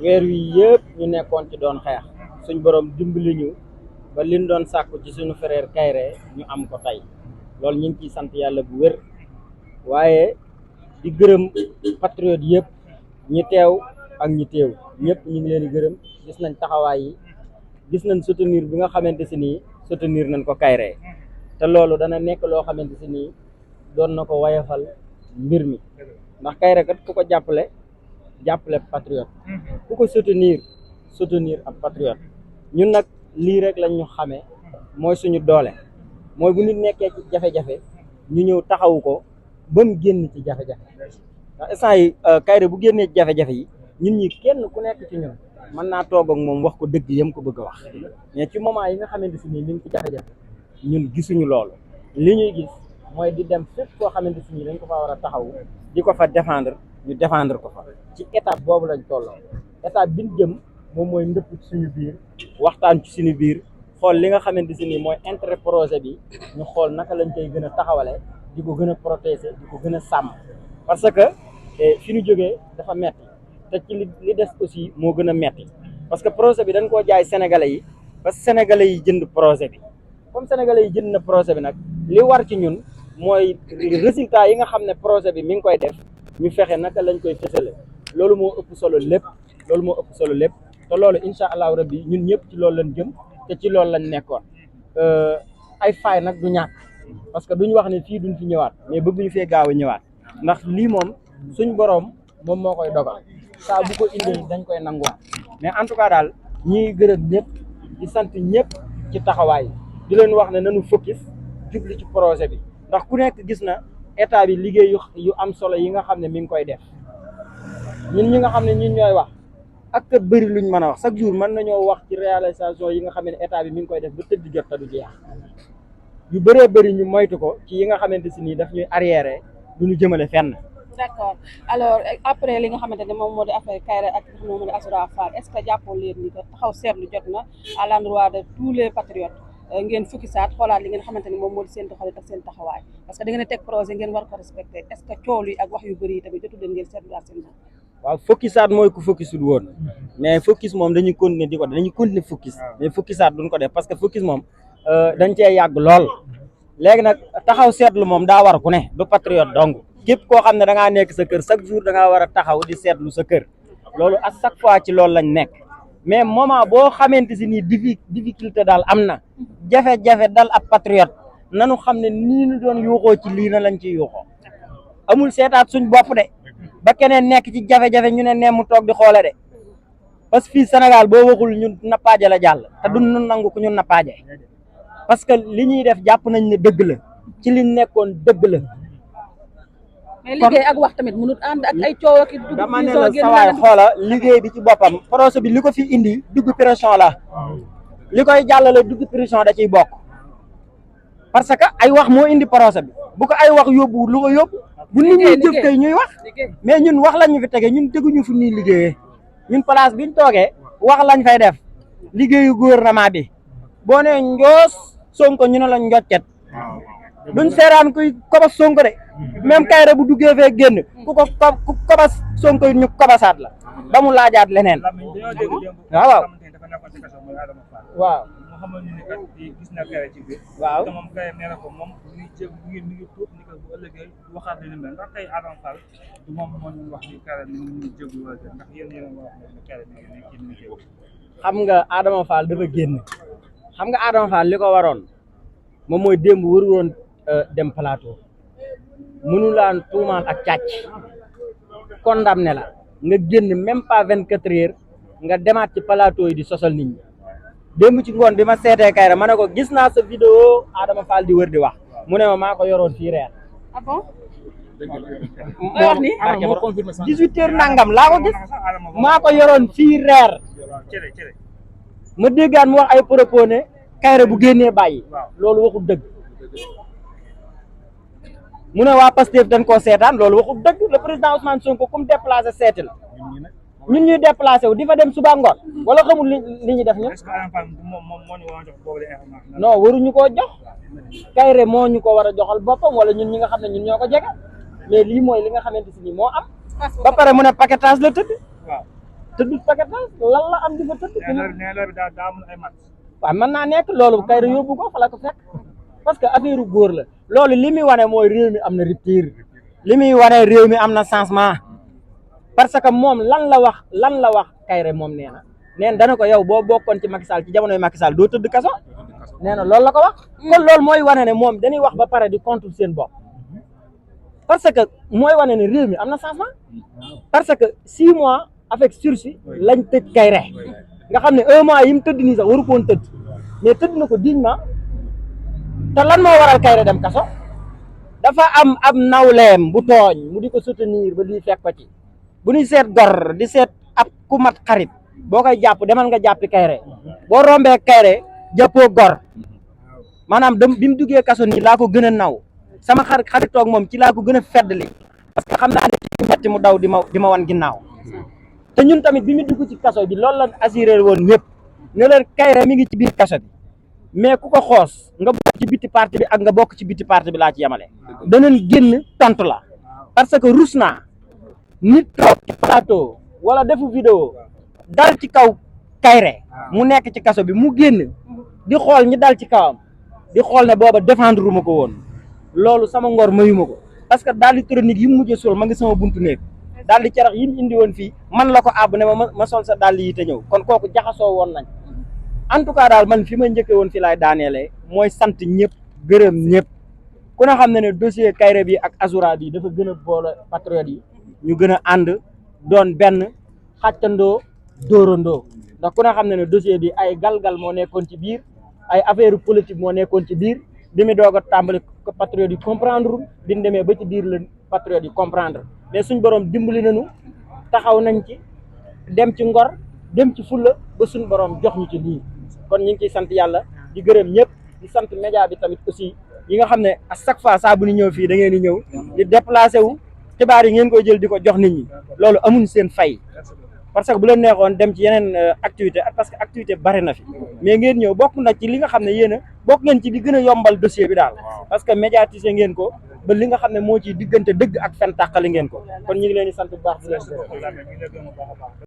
weer wi yëpp ñu nekkoon ci doon xeex suñ borom dimbali ñu ba liñ doon sàkku ci suñu frère Kairé ñu am ko tey loolu ñu ngi ciy sant yàlla bu wér waaye di gërëm patriote yëpp ñi teew ak ñi teew ñëpp ñu ngi leen di gërëm gis nañ taxawaay yi gis nañ soutenir bi nga xamante si nii soutenir nañ ko Kairé te loolu dana nekk loo xamante si nii doon na ko wayafal mbir mi ndax Kairé kat ku ko jàppale patriote ku ko soutenir ab patriote ñun nag lii rek lañ ñu xamee mooy suñu doole mooy bu nit nekkee ci jafe-jafe ñu ñëw taxawu ko ba mu génn ci jafe-jafe ndax instant yi Kairé bu génnee ci jafe-jafe yi ñun ñi kenn ku nekk ci ñun mën naa toog ak moom wax ko dëgg yam ko bëgg a wax mais ci moment yi nga xamante si nii mi ngi ci jafe-jafe ñun gisuñu loolu li ñuy gis mooy di dem fépp koo xamante si nii dañ ko fa war a taxawu di ko fa défendre ñu défendre ko fa ci étape boobu lañ tolloo étape bi ñu jëm moom mooy ndëpp ci suñu biir waxtaan ci suñu biir xool li nga xamante si nii mooy intérêt projet bi ñu xool naka lañ koy gën a taxawale di ko gën a protéger di ko gën a sàmm parce que fi ñu jógee dafa metti te ci li des aussi moo gën a metti parce que projet bi dañ koo jaay sénégalais yi parce que sénégalais yi jënd projet bi comme sénégalais yi jënd na projet bi nag li war ci ñun mooy résultat yi nga xam ne projet bi mi ngi koy def ñu fexe naka lañ koy fësale loolu moo ëpp solo lépp te loolu incha allahu rabbi ñun ñëpp ci loolu lañ jëm te ci loolu lañ nekkoon ay faay nag du ñàkk parce que duñ wax ne fii duñ fi ñëwaat mais bëgguñu fee gaaw a ñëwaat ndax lii moom suñ boroom moom moo koy dogal saa bu ko indee dañ koy nanguwaat mais en tout cas daal ñi gërëm ñëpp di sant ñëpp ci taxawaay di leen wax ne nañu focus jubli ci projet bi ndax ku nekk gis na état bi liggéey yu am solo yi nga xam ne mi ngi koy def ñun ñi nga xam ne ñun ñooy wax ak kat bëri luñ mën a wax chaque jour mën nañoo wax ci réalisation yi nga xam ne état bi mi ngi koy def ba tëdd jot te du jeex yu bëree bëri ñu moytu ko ci yi nga xamante si nii daf ñuy arriéré du ñu jëmale fenn. d'accord alors après li nga xamante ne moom moo di affaire Kairé ak li nga xam ne moom moo di Azoura Fall est-ce que jàppoo leen ni que taxaw seetlu jot na à l'endroit de tous les patriotes ngeen fukki saat xoolaat li ngeen xamante ne moom moo di seen doxalin ak seen taxawaay parce que da ngeen a teg projet ngeen war ko respecter est-ce que coow yi ak wax yu bëri yi tamit jotu leen ngeen seetluwaat seen bopp. waaw focus mooy ku focusul woon mais focus moom dañuy continuer di ko def dañuy continuer focus mais focusaat duñ ko def parce que focus moom dañ cee yàgg lool léegi nag taxaw seetlu moom daa war ku ne du patriote donc képp koo xam ne da ngaa nekk sa kër chaque jour da ngaa war a taxaw di seetlu sa kër loolu à chaque fois ci loolu lañ nekk mais moment boo xamante si nii difficulté daal am na jafe-jafe dal ab patriote nanu xam ne nii ñu doon yuuxoo ci lii na lañ ci yuuxoo amul seetaat suñ bopp de ba keneen nekk ci jafe-jafe ñu ne nee mu toog di xoole de parce que fii Sénégal boo waxul ñun nappaaje la jàll te duñ nu nangu ku ñun nappaaje parce que li ñuy def jàpp nañ ne dëgg la ci liñ nekkoon dëgg la. mais liggéey ak wax tamit mënut ànd ak ay coow ak dugg dama ne la sawaay xoola liggéey bi ci boppam projet bi li ko fi indi dugg pression la li koy jàllale dugg pression da ciy bokk parce que ay wax moo indi projet bi bu ko ay wax yóbbu lu ko yóbbu bu nit ñuy jëf tey ñuy wax mais ñun wax lañ ñu fi tege ñun teguñu fu ñuy liggéeyee ñun place biñ toogee wax lañ fay def liggéeyu gouvernement bi boo nee njoos Sonko ñu ne la njoccet duñ seeraan kuy kobas Sonko de même Kairé bu duggee fee génn ku kobas Sonko ñu kobasaat la ba mu laajaat leneen waaw waaw xamal ni kat gis na Kairé ci biir waaw te moom Kairé nee na ko moom mi ngi tuub ni ko bu ëllëgee waxaat li ni mel ndax tey Adama Fall du moom moo ñu wax ni Kairé ni ñu jéglu wala ndax yéen yéen wax ne Kairé ni kii ni jéglu xam nga Adama Fall dafa génn xam nga Adama Fall li ko waroon moom mooy démb waru woon dem plateau mënu laan tuumaal ak càcc condamné la nga génn même pas 24 heures nga demaat ci plateau yi di sosal nit ñi démb ci ngoon bi ma seetee Kairé ma ne ko gis naa sa vidéo Adama Fall di wër di wax mu ne ma maa ko yoroon fii reer. ah bon. moo wax ni 18 heures nangam laa ko gis maa ko yoroon fii reer ma déggaan mu wax ay propos ne Kairé bu génnee bàyyi loolu waxul dëgg mu ne waa Pastef dañ koo seetaan loolu waxul dëgg le président Ousmane Sonko comme déplacé seeti la ñun ñuy déplacé wu di fa dem suba ngoon wala xamul li ñu def ñun non waruñu koo jox Kairé moo ñu ko war a joxal boppam wala ñun ñi nga xam ne ñun ñoo ko jege mais lii mooy li nga xamante si ni moo am ba pare mu ne paquetage la tëdd tëddut paquetage lan la am di fa tëdd. nee na daa amul ay mat. waaw mën naa nekk loolu Kairé yóbbu ko fa la ko fekk parce que affaire góor la loolu li muy wane mooy réew mi am na rupture li muy wane réew mi am na changement parce que moom lan la wax Kairé moom nee na dana ko yow boo bokkoon ci Macky Sall ci jamonoy Macky Sall doo tëdd kaso nee na loolu la ko wax kon loolu mooy wane ne moom dañuy wax ba pare di contre seen bopp parce que mooy wane ne réew mi am na changement parce que 6 mois avec sursis lañ tëj Kairé nga xam ne 1 mois yi mu tëdd nii sax waru ko woon tëdd mais tëdd na ko dignement te lan moo waral Kairé dem kaso dafa am ab nawleem bu tooñ mu di ko soutenir ba lii fekk ko ci bu ñuy seet gor di seet ab ku mat xarit boo koy jàpp demal nga jàppi Kairé boo rombee Kairé jàppoo gor maanaam bi mu duggee kaso nii laa ko gën a naw sama xaritoog moom ci laa ko gën a feddali parce que xam naa ne ci metti mu daw di ma wan ginnaaw te ñun tamit bi mu dugg ci kaso bi loolu la assuré woon ñëpp ne leen Kairé mi ngi ci biir kaso bi mais ku ko xoos nga bokk ci biti parti bi ak nga bokk ci biti parti bi laa ci yemale danañ génn tontu la parce que rus naa nit toog ci plateau wala defu vidéo dal ci kaw Kairé mu nekk ci kaso bi mu génn di xool ñi dal ci kawam di xool ne booba défendre ma ko woon loolu sama ngor mayuma ko parce que daal électronique yi mu mujjee sol ma ngi sama buntu néeg daal di carax yi mu indi woon fii man la ko àbb ne ma sol sa dàll yi te ñëw kon kooku jaxasoo woon nañ en tout cas daal man fi ma njëkkee woon fi laay daaneele mooy sant ñëpp gërëm ñëpp ku ne xam ne dossier Kairé bi ak Azoura bi dafa gën a boole patriote yi ñu gën a ànd doon benn xàccandoo dóorandoo ndax ku ne xam ne dossier bi ay galgal moo nekkoon ci biir ay affaire politique moo nekkoon ci biir bi mu doog a tàmbali ko patriote yi comprendre bi ñu demee ba ci biir la patriote yi comprendre mais suñ borom dimbali nañu taxaw nañ ci dem ci ngor dem ci fulla ba suñ borom jox ñu ci lii kon ñu ngi ciy sant yàlla di gërëm ñëpp di sant média bi tamit aussi yi nga xam ne à chaque fois saa bu ñu ñëw fii da ngeen di ñëw di déplacé wu xibaar yi ngeen koy jël di ko jox nit ñi loolu amuñ seen fay parce que bu leen neexoon dem ci yeneen activité parce que activité bari na fi mais ngeen ñëw bokk na ci li nga xam ne yéen a bokk ngeen ci li gën a yombal dossier bi daal parce que médiatiser ngeen ko ba li nga xam ne moo ci diggante dëgg ak fen tàqali ngeen ko kon ñu ngi leen di sant bu baax di leen